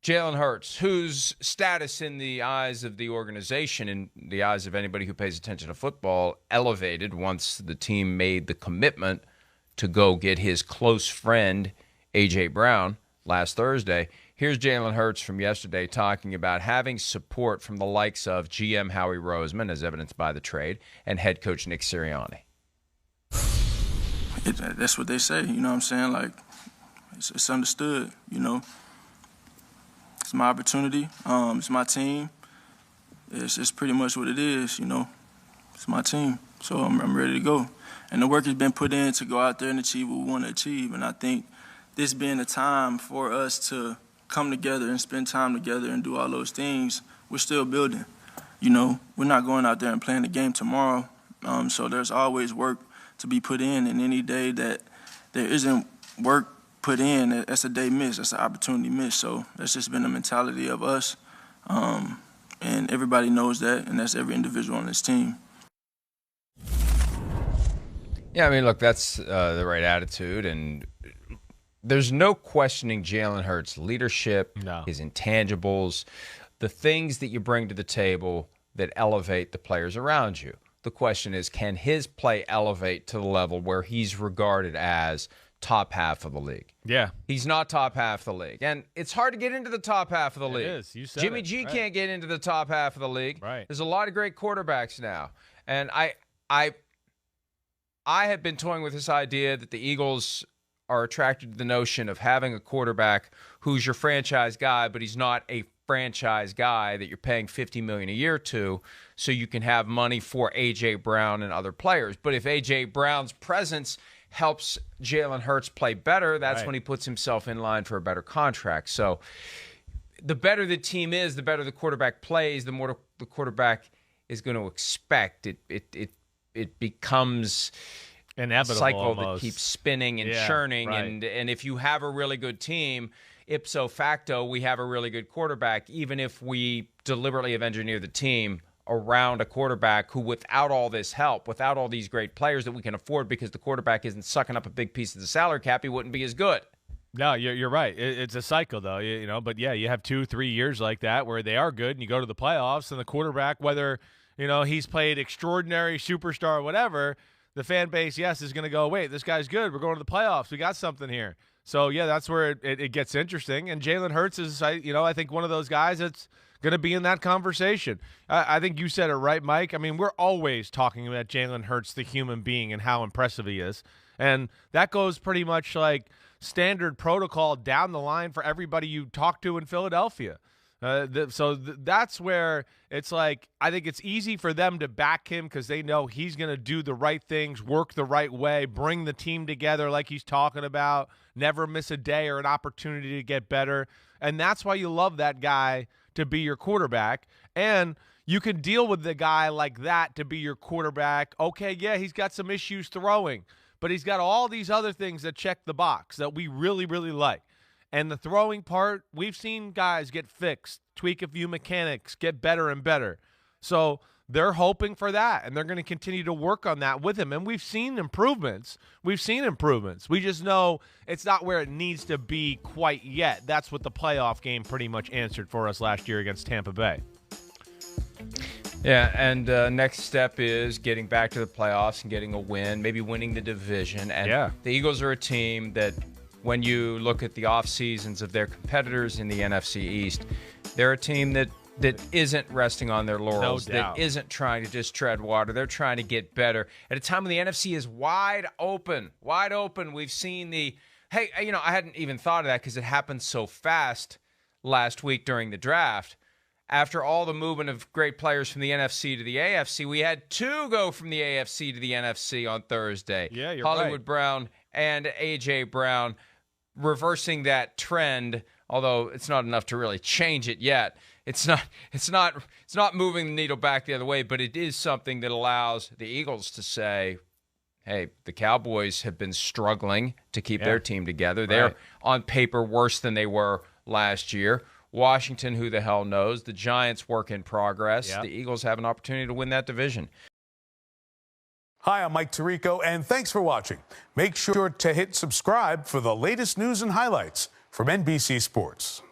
Jalen Hurts, whose status in the eyes of the organization, in the eyes of anybody who pays attention to football, elevated once the team made the commitment to go get his close friend, A.J. Brown, last Thursday. Here's Jalen Hurts from yesterday talking about having support from the likes of GM Howie Roseman, as evidenced by the trade, and head coach Nick Sirianni. That's what they say, you know what I'm saying? Like, it's understood, you know. It's my opportunity. It's my team. It's pretty much what it is, you know. It's my team, so I'm ready to go. And the work has been put in to go out there and achieve what we want to achieve. And I think this being a time for us to come together and spend time together and do all those things, we're still building. You know, we're not going out there and playing the game tomorrow. So there's always work to be put in, and any day that there isn't work put in, that's a day missed, that's an opportunity missed. So that's just been the mentality of us, and everybody knows that, and that's every individual on this team. Yeah, I mean, look, that's the right attitude, and there's no questioning Jalen Hurts' leadership, his intangibles, the things that you bring to the table that elevate the players around you. The question is, can his play elevate to the level where he's regarded as top half of the league? Yeah. He's not top half of the league. And it's hard to get into the top half of the league. It is. You said Jimmy it. G Right. can't get into the top half of the league. Right. There's a lot of great quarterbacks now. And I have been toying with this idea that the Eagles are attracted to the notion of having a quarterback who's your franchise guy, but he's not a franchise guy that you're paying $50 million a year to, so you can have money for A.J. Brown and other players. But if A.J. Brown's presence helps Jalen Hurts play better, that's when he puts himself in line for a better contract. So the better the team is, the better the quarterback plays, the more the quarterback is going to expect. It becomes inevitable, a cycle almost. that keeps spinning and churning. Right. And if you have a really good team, ipso facto, we have a really good quarterback, even if we deliberately have engineered the team around a quarterback who, without all this help, without all these great players that we can afford because the quarterback isn't sucking up a big piece of the salary cap, he wouldn't be as good. No, you're right. It's a cycle, though, you know. But, yeah, you have 2-3 years like that where they are good and you go to the playoffs and the quarterback, whether, you know, he's played extraordinary, superstar, whatever, the fan base, yes, is going to go, wait, this guy's good. We're going to the playoffs. We got something here. So, yeah, that's where it gets interesting. And Jalen Hurts is, you know, I think one of those guys that's going to be in that conversation. I think you said it right, Mike. I mean, we're always talking about Jalen Hurts, the human being, and how impressive he is. And that goes pretty much like standard protocol down the line for everybody you talk to in Philadelphia. That's where it's like, I think it's easy for them to back him because they know he's going to do the right things, work the right way, bring the team together like he's talking about, never miss a day or an opportunity to get better. And that's why you love that guy to be your quarterback. And you can deal with the guy like that to be your quarterback. Okay, yeah, he's got some issues throwing, but he's got all these other things that check the box that we really, really like. And the throwing part, we've seen guys get fixed, tweak a few mechanics, get better and better. So they're hoping for that, and they're going to continue to work on that with him. And we've seen improvements. We just know it's not where it needs to be quite yet. That's what the playoff game pretty much answered for us last year against Tampa Bay. Yeah, and next step is getting back to the playoffs and getting a win, maybe winning the division. And the Eagles are a team that, when you look at the off seasons of their competitors in the NFC East, they're a team that isn't resting on their laurels, that isn't trying to just tread water. They're trying to get better. At a time when the NFC is wide open, we've seen I hadn't even thought of that because it happened so fast last week during the draft. After all the movement of great players from the NFC to the AFC, we had two go from the AFC to the NFC on Thursday. Yeah, you're Hollywood right. Brown and A.J. Brown, reversing that trend, although it's not enough to really change it yet. It's not moving the needle back the other way, but it is something that allows the Eagles to say, hey, the Cowboys have been struggling to keep their team together. They're on paper worse than they were last year. Washington, who the hell knows? The Giants, work in progress. The Eagles have an opportunity to win that division. Hi, I'm Mike Tirico, and thanks for watching. Make sure to hit subscribe for the latest news and highlights from NBC Sports.